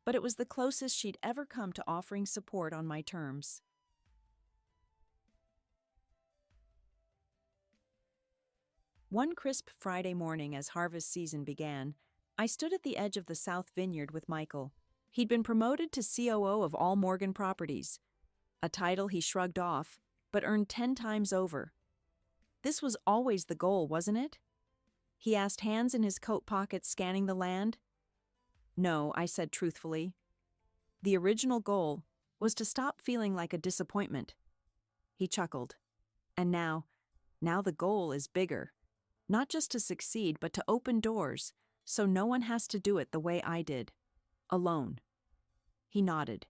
but it was the closest she'd ever come to offering support on my terms. One crisp Friday morning as harvest season began, I stood at the edge of the South Vineyard with Michael. He'd been promoted to COO of all Morgan properties, a title he shrugged off, but earned 10 times over. This was always the goal, wasn't it? He asked, hands in his coat pockets scanning the land. No, I said truthfully. The original goal was to stop feeling like a disappointment. He chuckled. And now the goal is bigger. Not just to succeed, but to open doors, so no one has to do it the way I did, alone. He nodded.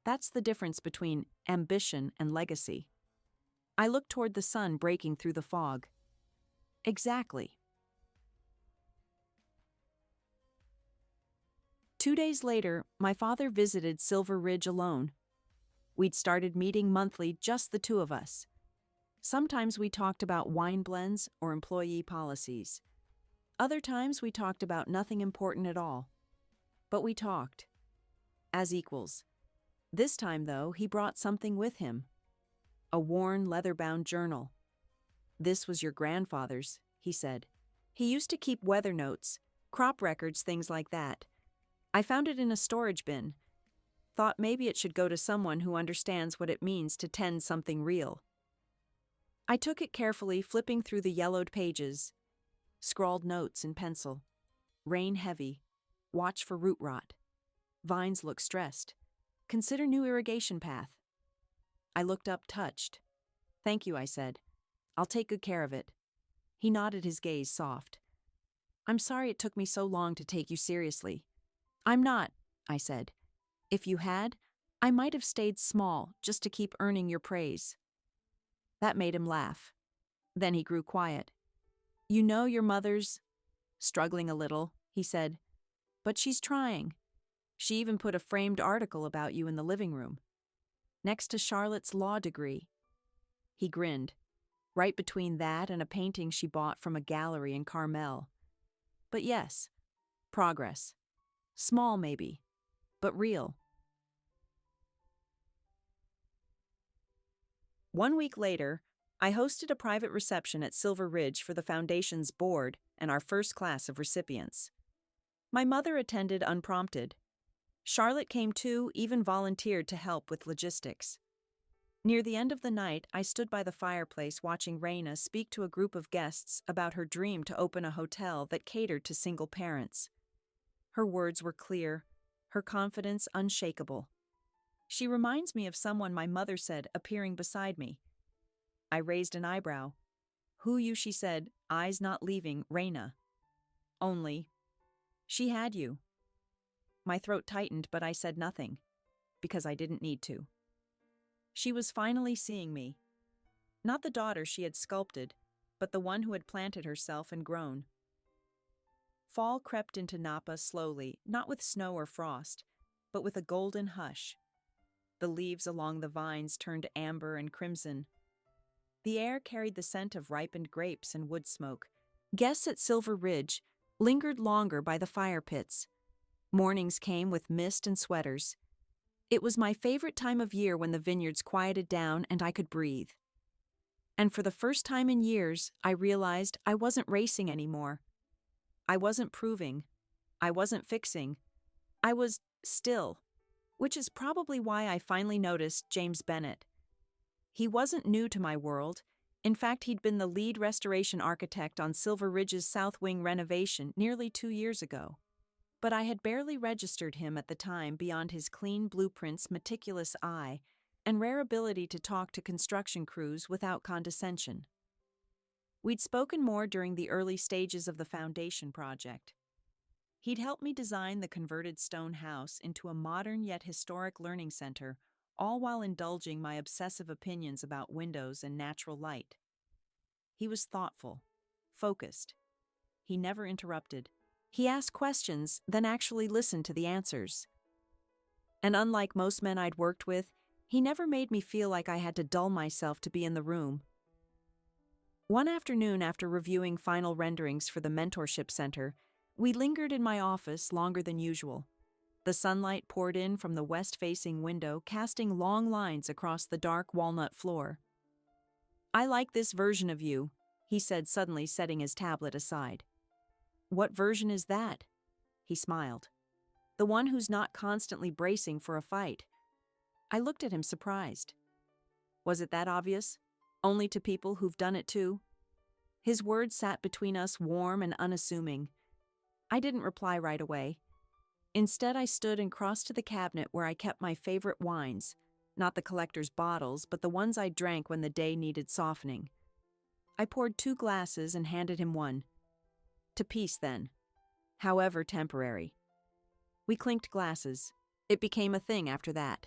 That's the difference between ambition and legacy. I looked toward the sun breaking through the fog. Exactly. 2 days later, my father visited Silver Ridge alone. We'd started meeting monthly, just the 2 of us. Sometimes we talked about wine blends or employee policies. Other times we talked about nothing important at all. But we talked. As equals. This time, though, he brought something with him. A worn, leather-bound journal. This was your grandfather's, he said. He used to keep weather notes, crop records, things like that. I found it in a storage bin. Thought maybe it should go to someone who understands what it means to tend something real. I took it carefully, flipping through the yellowed pages. Scrawled notes in pencil. Rain heavy. Watch for root rot. Vines look stressed. Consider new irrigation path. I looked up, touched. Thank you, I said. I'll take good care of it. He nodded, his gaze soft. I'm sorry it took me so long to take you seriously. I'm not, I said. If you had, I might have stayed small just to keep earning your praise. That made him laugh. Then he grew quiet. You know your mother's struggling a little, he said, but she's trying. She even put a framed article about you in the living room, next to Charlotte's law degree. He grinned, right between that and a painting she bought from a gallery in Carmel. But yes, progress. Small maybe, but real. 1 week later, I hosted a private reception at Silver Ridge for the Foundation's board and our first class of recipients. My mother attended unprompted. Charlotte came too, even volunteered to help with logistics. Near the end of the night, I stood by the fireplace watching Raina speak to a group of guests about her dream to open a hotel that catered to single parents. Her words were clear, her confidence unshakable. She reminds me of someone my mother said appearing beside me. I raised an eyebrow. Who you, she said, eyes not leaving, Raina. Only. She had you. My throat tightened, but I said nothing, because I didn't need to. She was finally seeing me. Not the daughter she had sculpted, but the one who had planted herself and grown. Fall crept into Napa slowly, not with snow or frost, but with a golden hush. The leaves along the vines turned amber and crimson. The air carried the scent of ripened grapes and wood smoke. Guests at Silver Ridge lingered longer by the fire pits. Mornings came with mist and sweaters. It was my favorite time of year when the vineyards quieted down and I could breathe. And for the first time in years, I realized I wasn't racing anymore. I wasn't proving. I wasn't fixing. I was still, which is probably why I finally noticed James Bennett. He wasn't new to my world. In fact, he'd been the lead restoration architect on Silver Ridge's South Wing renovation nearly 2 years ago. But I had barely registered him at the time beyond his clean blueprints, meticulous eye, and rare ability to talk to construction crews without condescension. We'd spoken more during the early stages of the foundation project. He'd helped me design the converted stone house into a modern yet historic learning center, all while indulging my obsessive opinions about windows and natural light. He was thoughtful, focused. He never interrupted. He asked questions, then actually listened to the answers. And unlike most men I'd worked with, he never made me feel like I had to dull myself to be in the room. One afternoon, after reviewing final renderings for the Mentorship Center, we lingered in my office longer than usual. The sunlight poured in from the west-facing window, casting long lines across the dark walnut floor. I like this version of you, he said, suddenly setting his tablet aside. What version is that? He smiled. The one who's not constantly bracing for a fight. I looked at him surprised. Was it that obvious? Only to people who've done it too? His words sat between us, warm and unassuming. I didn't reply right away. Instead, I stood and crossed to the cabinet where I kept my favorite wines, not the collector's bottles, but the ones I drank when the day needed softening. I poured 2 glasses and handed him one. To peace, then, however temporary. We clinked glasses. It became a thing after that.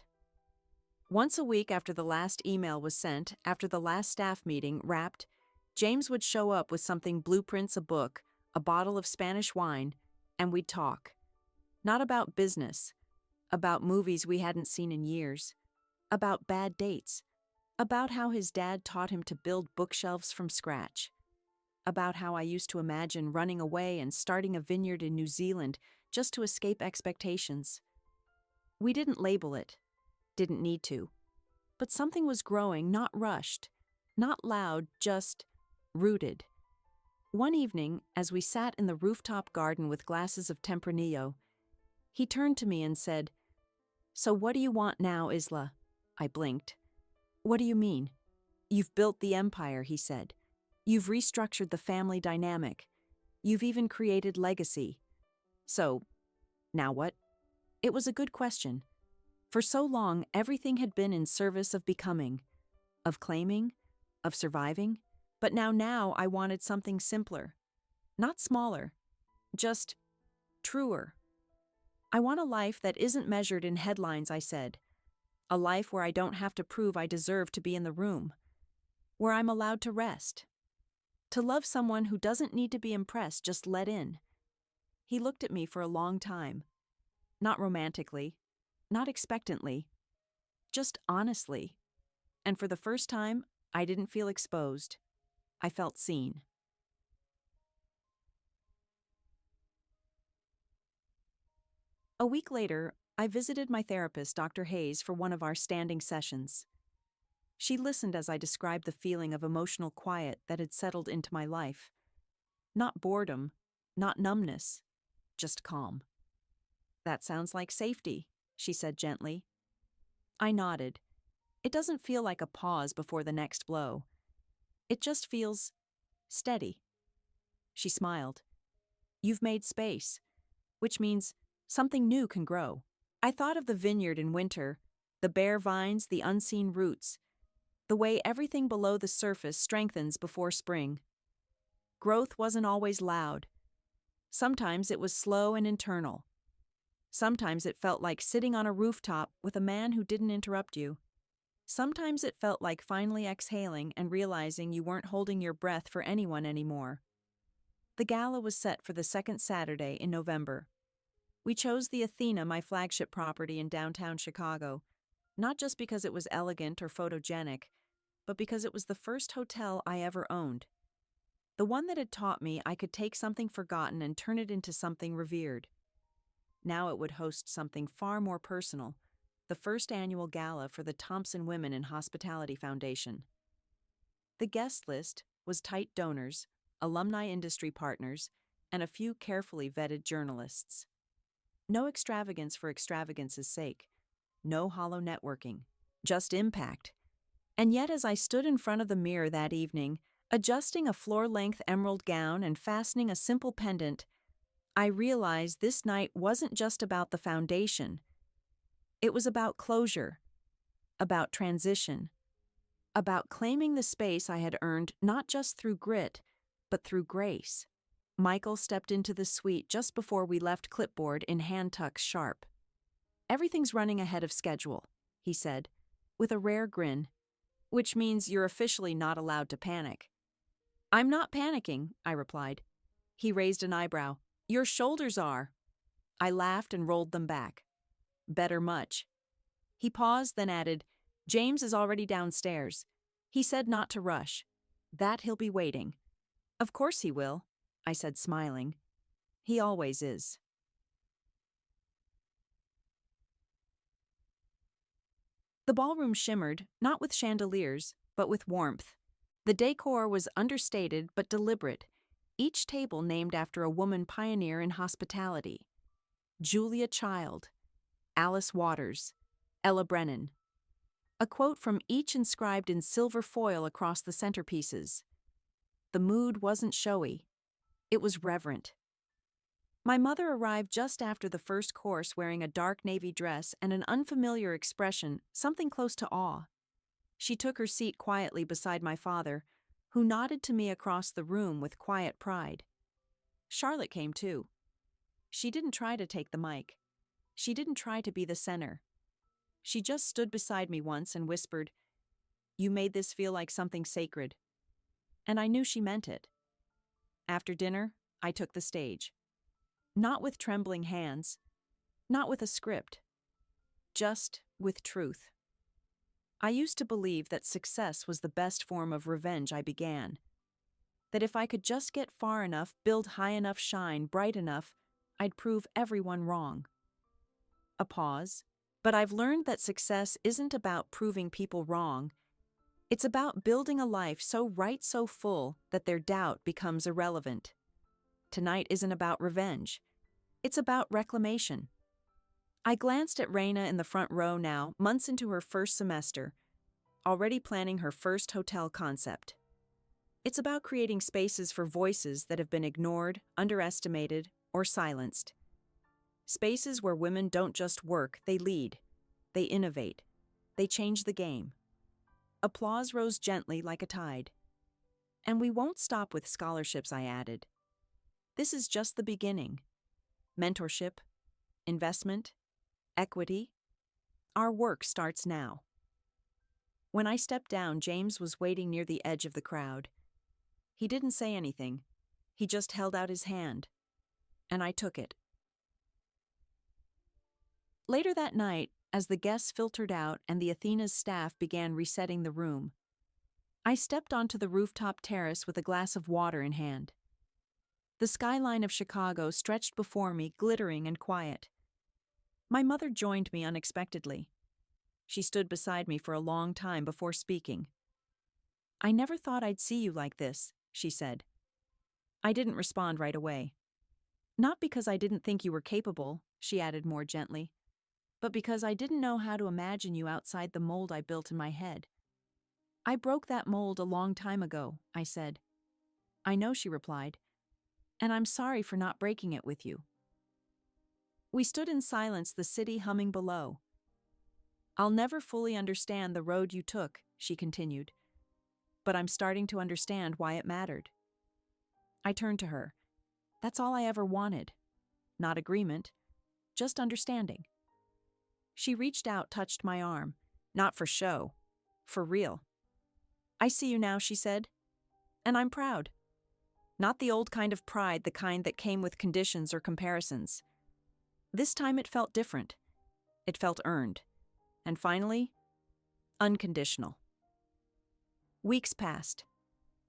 Once a week after the last email was sent, after the last staff meeting wrapped, James would show up with something: blueprints, a book, a bottle of Spanish wine, and we'd talk. Not about business, about movies we hadn't seen in years, about bad dates, about how his dad taught him to build bookshelves from scratch, about how I used to imagine running away and starting a vineyard in New Zealand just to escape expectations. We didn't label it, didn't need to, but something was growing, not rushed, not loud, just rooted. One evening, as we sat in the rooftop garden with glasses of Tempranillo, he turned to me and said, "So what do you want now, Isla?" I blinked. "What do you mean?" "You've built the empire," he said. "You've restructured the family dynamic. You've even created legacy. So, now what?" It was a good question. For so long, everything had been in service of becoming, of claiming, of surviving. But now I wanted something simpler. Not smaller. Just truer. I want a life that isn't measured in headlines, I said. A life where I don't have to prove I deserve to be in the room. where I'm allowed to rest, to love someone who doesn't need to be impressed, just let in. He looked at me for a long time, not romantically, not expectantly, just honestly. And for the first time, I didn't feel exposed. I felt seen. A week later, I visited my therapist, Dr. Hayes, for one of our standing sessions. She listened as I described the feeling of emotional quiet that had settled into my life. Not boredom, not numbness, just calm. "That sounds like safety," she said gently. I nodded. It doesn't feel like a pause before the next blow. It just feels steady. She smiled. "You've made space, which means something new can grow." I thought of the vineyard in winter, the bare vines, the unseen roots, the way everything below the surface strengthens before spring. Growth wasn't always loud. Sometimes it was slow and internal. Sometimes it felt like sitting on a rooftop with a man who didn't interrupt you. Sometimes it felt like finally exhaling and realizing you weren't holding your breath for anyone anymore. The gala was set for the second Saturday in November. We chose the Athena, my flagship property in downtown Chicago, not just because it was elegant or photogenic, but because it was the first hotel I ever owned. The one that had taught me I could take something forgotten and turn it into something revered. Now it would host something far more personal, the first annual gala for the Thompson Women in Hospitality Foundation. The guest list was tight donors, alumni industry partners, and a few carefully vetted journalists. No extravagance for extravagance's sake. No hollow networking. Just impact. And yet, as I stood in front of the mirror that evening, adjusting a floor-length emerald gown and fastening a simple pendant, I realized this night wasn't just about the foundation. It was about closure, about transition, about claiming the space I had earned not just through grit, but through grace. Michael stepped into the suite just before we left, clipboard in hand tucks sharp. "Everything's running ahead of schedule," he said, with a rare grin, "which means you're officially not allowed to panic." "I'm not panicking," I replied. He raised an eyebrow. "Your shoulders are." I laughed and rolled them back. "Better much." He paused, then added, "James is already downstairs. He said not to rush. That he'll be waiting." "Of course he will," I said, smiling. "He always is." The ballroom shimmered, not with chandeliers, but with warmth. The decor was understated but deliberate, each table named after a woman pioneer in hospitality. Julia Child, Alice Waters, Ella Brennan. A quote from each inscribed in silver foil across the centerpieces. The mood wasn't showy. It was reverent. My mother arrived just after the first course wearing a dark navy dress and an unfamiliar expression, something close to awe. She took her seat quietly beside my father, who nodded to me across the room with quiet pride. Charlotte came too. She didn't try to take the mic. She didn't try to be the center. She just stood beside me once and whispered, "You made this feel like something sacred." And I knew she meant it. After dinner, I took the stage. Not with trembling hands, not with a script, just with truth. I used to believe that success was the best form of revenge I began. That if I could just get far enough, build high enough, shine bright enough, I'd prove everyone wrong. A pause. But I've learned that success isn't about proving people wrong. It's about building a life so right, so full, that their doubt becomes irrelevant. Tonight isn't about revenge. It's about reclamation. I glanced at Raina in the front row now, months into her first semester, already planning her first hotel concept. It's about creating spaces for voices that have been ignored, underestimated, or silenced. Spaces where women don't just work, they lead, they innovate, they change the game. Applause rose gently like a tide. "And we won't stop with scholarships," I added. "This is just the beginning. Mentorship, investment, equity. Our work starts now." When I stepped down, James was waiting near the edge of the crowd. He didn't say anything. He just held out his hand. And I took it. Later that night, as the guests filtered out and the Athena's staff began resetting the room, I stepped onto the rooftop terrace with a glass of water in hand. The skyline of Chicago stretched before me, glittering and quiet. My mother joined me unexpectedly. She stood beside me for a long time before speaking. "I never thought I'd see you like this," she said. I didn't respond right away. "Not because I didn't think you were capable," she added more gently, "but because I didn't know how to imagine you outside the mold I built in my head." "I broke that mold a long time ago," I said. "I know," she replied, "and I'm sorry for not breaking it with you." We stood in silence, the city humming below. "I'll never fully understand the road you took," she continued, "but I'm starting to understand why it mattered." I turned to her. That's all I ever wanted. Not agreement, just understanding. She reached out, touched my arm. "Not for show. For real." "I see you now," she said. "And I'm proud. Not the old kind of pride, the kind that came with conditions or comparisons. This time it felt different. It felt earned. And finally, unconditional." Weeks passed.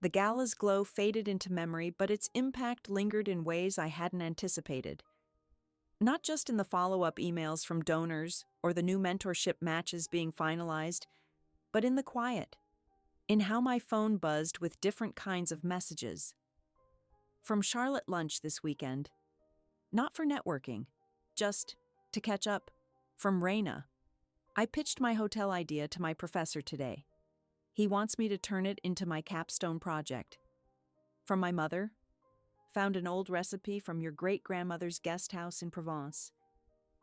The gala's glow faded into memory, but its impact lingered in ways I hadn't anticipated. Not just in the follow-up emails from donors or the new mentorship matches being finalized, but in the quiet, in how my phone buzzed with different kinds of messages. From Charlotte lunch this weekend. Not for networking, just to catch up. From Raina. I pitched my hotel idea to my professor today. He wants me to turn it into my capstone project. From my mother. Found an old recipe from your great-grandmother's guest house in Provence.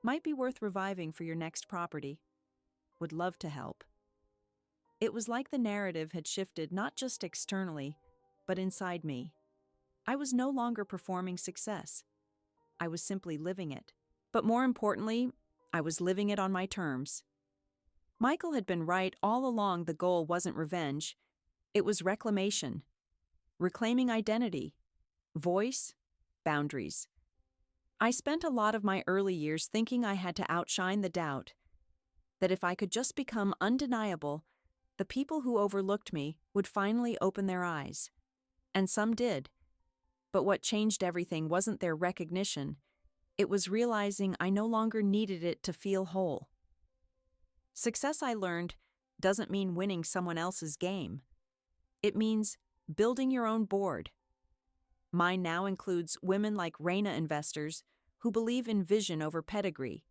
Might be worth reviving for your next property. Would love to help. It was like the narrative had shifted not just externally, but inside me. I was no longer performing success. I was simply living it. But more importantly, I was living it on my terms. Michael had been right all along. The goal wasn't revenge. It was reclamation. Reclaiming identity. Voice. Boundaries. I spent a lot of my early years thinking I had to outshine the doubt. That if I could just become undeniable, the people who overlooked me would finally open their eyes. And some did. But what changed everything wasn't their recognition. It was realizing I no longer needed it to feel whole. Success, I learned, doesn't mean winning someone else's game. It means building your own board. Mine now includes women like Raina investors who believe in vision over pedigree,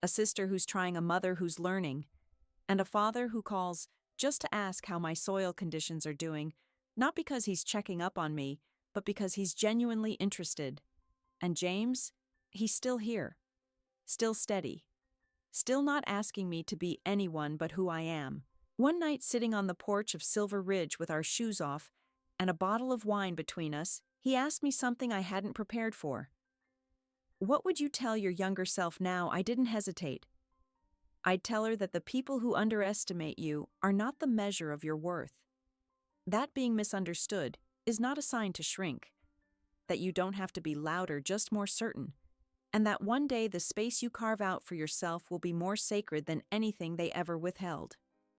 a sister who's trying, a mother who's learning, and a father who calls just to ask how my soil conditions are doing, not because he's checking up on me, but because he's genuinely interested. And James, he's still here, still steady, still not asking me to be anyone but who I am. One night, sitting on the porch of Silver Ridge with our shoes off and a bottle of wine between us, he asked me something I hadn't prepared for. "What would you tell your younger self now?" I didn't hesitate. I'd tell her that the people who underestimate you are not the measure of your worth. That being misunderstood is not a sign to shrink. That you don't have to be louder, just more certain. And that one day the space you carve out for yourself will be more sacred than anything they ever withheld.